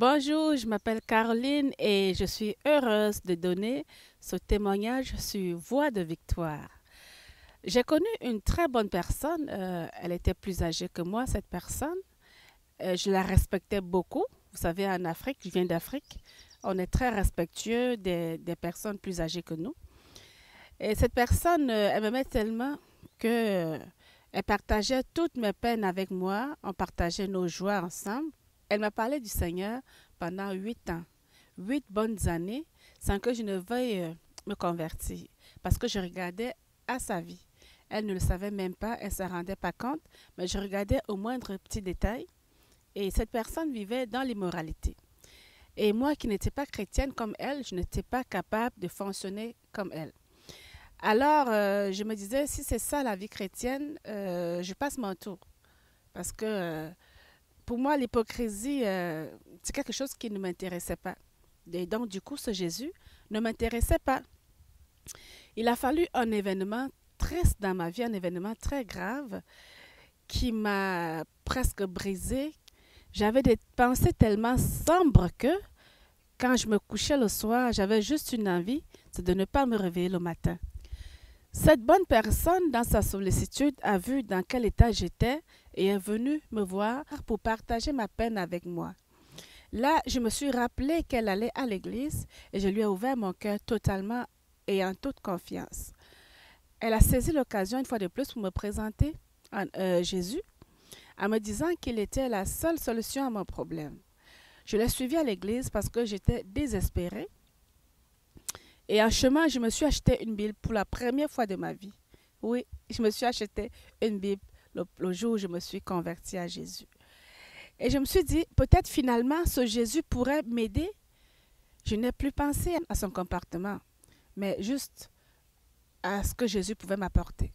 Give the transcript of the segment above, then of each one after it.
Bonjour, je m'appelle Caroline et je suis heureuse de donner ce témoignage sur Voix de victoire. J'ai connu une très bonne personne. Elle était plus âgée que moi, cette personne. Je la respectais beaucoup. Vous savez, en Afrique, je viens d'Afrique, on est très respectueux des personnes plus âgées que nous. Et cette personne, elle m'aimait tellement que elle partageait toutes mes peines avec moi. On partageait nos joies ensemble. Elle m'a parlé du Seigneur pendant 8 ans, 8 bonnes années, sans que je ne veuille me convertir, parce que je regardais à sa vie. Elle ne le savait même pas, elle ne se rendait pas compte, mais je regardais au moindre petit détail. Et cette personne vivait dans l'immoralité. Et moi qui n'étais pas chrétienne comme elle, je n'étais pas capable de fonctionner comme elle. Alors, je me disais, si c'est ça la vie chrétienne, je passe mon tour. Parce que pour moi, l'hypocrisie, c'est quelque chose qui ne m'intéressait pas. Et donc, du coup, ce Jésus ne m'intéressait pas. Il a fallu un événement triste dans ma vie, un événement très grave qui m'a presque brisée. J'avais des pensées tellement sombres que quand je me couchais le soir, j'avais juste une envie, c'est de ne pas me réveiller le matin. Cette bonne personne, dans sa sollicitude, a vu dans quel état j'étais et est venue me voir pour partager ma peine avec moi. Là, je me suis rappelé qu'elle allait à l'église et je lui ai ouvert mon cœur totalement et en toute confiance. Elle a saisi l'occasion une fois de plus pour me présenter Jésus en me disant qu'il était la seule solution à mon problème. Je l'ai suivi à l'église parce que j'étais désespérée. Et en chemin, je me suis acheté une Bible pour la première fois de ma vie. Oui, je me suis acheté une Bible le jour où je me suis convertie à Jésus. Et je me suis dit, peut-être finalement, ce Jésus pourrait m'aider. Je n'ai plus pensé à son comportement, mais juste à ce que Jésus pouvait m'apporter.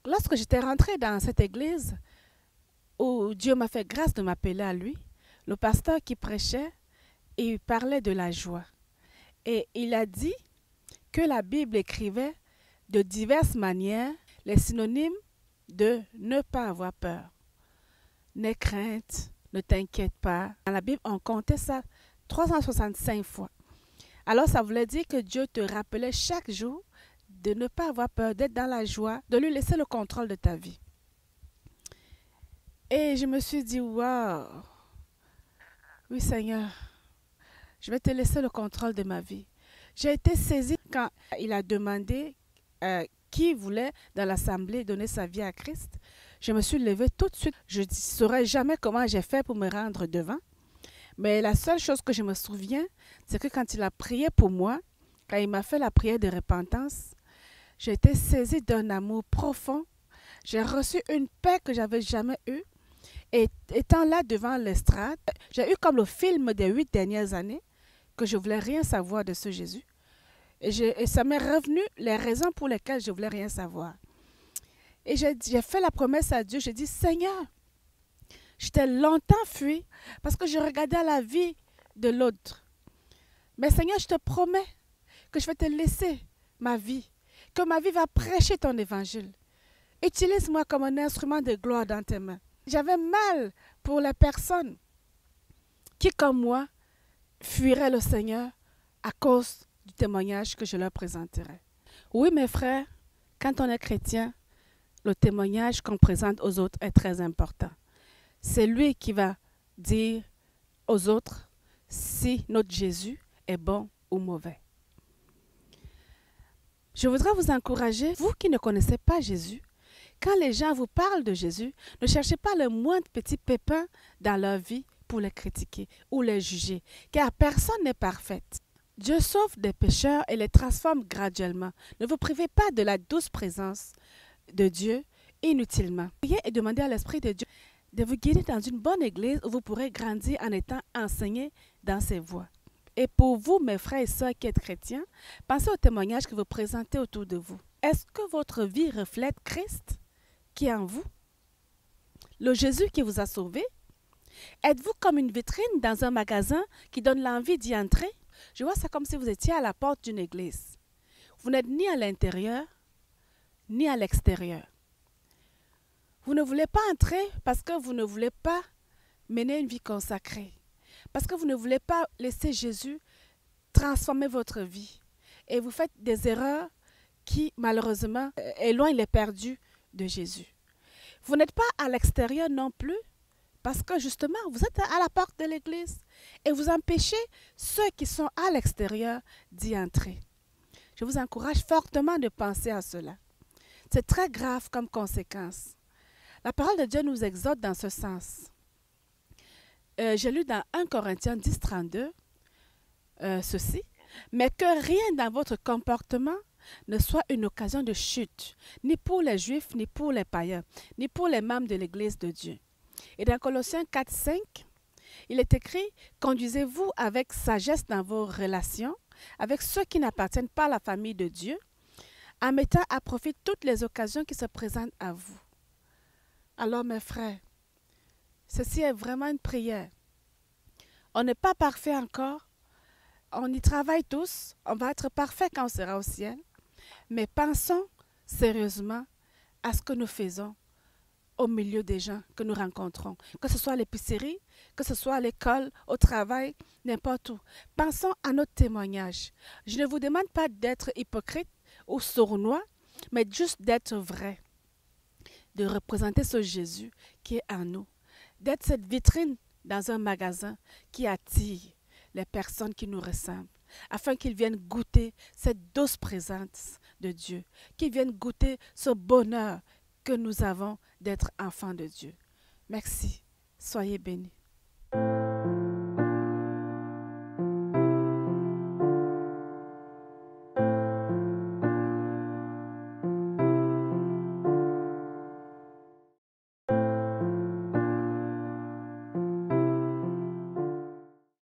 Lorsque j'étais rentrée dans cette église, où Dieu m'a fait grâce de m'appeler à lui, le pasteur qui prêchait, il parlait de la joie. Et il a dit que la Bible écrivait de diverses manières les synonymes de ne pas avoir peur. N'aie crainte, ne t'inquiète pas. Dans la Bible, on comptait ça 365 fois. Alors, ça voulait dire que Dieu te rappelait chaque jour de ne pas avoir peur, d'être dans la joie, de lui laisser le contrôle de ta vie. Et je me suis dit, waouh, oui Seigneur, je vais te laisser le contrôle de ma vie. J'ai été saisie quand il a demandé qui voulait dans l'assemblée donner sa vie à Christ. Je me suis levée tout de suite. Je ne saurais jamais comment j'ai fait pour me rendre devant. Mais la seule chose que je me souviens, c'est que quand il a prié pour moi, quand il m'a fait la prière de repentance, j'ai été saisie d'un amour profond. J'ai reçu une paix que j'avais jamais eue. Et étant là devant l'estrade, j'ai eu comme le film des 8 dernières années que je voulais rien savoir de ce Jésus. Et ça m'est revenu les raisons pour lesquelles je voulais rien savoir. Et j'ai fait la promesse à Dieu. J'ai dit, Seigneur, je t'ai longtemps fui parce que je regardais la vie de l'autre. Mais Seigneur, je te promets que je vais te laisser ma vie, que ma vie va prêcher ton évangile. Utilise-moi comme un instrument de gloire dans tes mains. J'avais mal pour les personnes qui, comme moi, fuiraient le Seigneur à cause du témoignage que je leur présenterai. Oui, mes frères, quand on est chrétien, le témoignage qu'on présente aux autres est très important. C'est lui qui va dire aux autres si notre Jésus est bon ou mauvais. Je voudrais vous encourager, vous qui ne connaissez pas Jésus, quand les gens vous parlent de Jésus, ne cherchez pas le moindre petit pépin dans leur vie pour les critiquer ou les juger, car personne n'est parfait. Dieu sauve des pécheurs et les transforme graduellement. Ne vous privez pas de la douce présence de Dieu inutilement. Priez et demandez à l'Esprit de Dieu de vous guider dans une bonne église où vous pourrez grandir en étant enseigné dans ses voies. Et pour vous, mes frères et sœurs qui êtes chrétiens, pensez au témoignage que vous présentez autour de vous. Est-ce que votre vie reflète Christ qui est en vous? Le Jésus qui vous a sauvé? Êtes-vous comme une vitrine dans un magasin qui donne l'envie d'y entrer? Je vois ça comme si vous étiez à la porte d'une église. Vous n'êtes ni à l'intérieur, ni à l'extérieur. Vous ne voulez pas entrer parce que vous ne voulez pas mener une vie consacrée. parce que vous ne voulez pas laisser Jésus transformer votre vie. Et vous faites des erreurs qui, malheureusement, éloignent les perdus de Jésus. Vous n'êtes pas à l'extérieur non plus, parce que justement, vous êtes à la porte de l'église et vous empêchez ceux qui sont à l'extérieur d'y entrer. Je vous encourage fortement de penser à cela. C'est très grave comme conséquence. La parole de Dieu nous exhorte dans ce sens. J'ai lu dans 1 Corinthiens 10, 32 ceci, mais que rien dans votre comportement ne soit une occasion de chute, ni pour les Juifs, ni pour les païens, ni pour les membres de l'Église de Dieu. Et dans Colossiens 4, 5, il est écrit, conduisez-vous avec sagesse dans vos relations, avec ceux qui n'appartiennent pas à la famille de Dieu, en mettant à profit toutes les occasions qui se présentent à vous. Alors mes frères, ceci est vraiment une prière. On n'est pas parfait encore, on y travaille tous, on va être parfait quand on sera au ciel, mais pensons sérieusement à ce que nous faisons au milieu des gens que nous rencontrons, que ce soit à l'épicerie, que ce soit à l'école, au travail, n'importe où. Pensons à notre témoignage. Je ne vous demande pas d'être hypocrite ou sournois, mais juste d'être vrai, de représenter ce Jésus qui est en nous, d'être cette vitrine dans un magasin qui attire les personnes qui nous ressemblent, afin qu'ils viennent goûter cette douce présence de Dieu, qu'ils viennent goûter ce bonheur que nous avons d'être enfants de Dieu. Merci. Soyez bénis.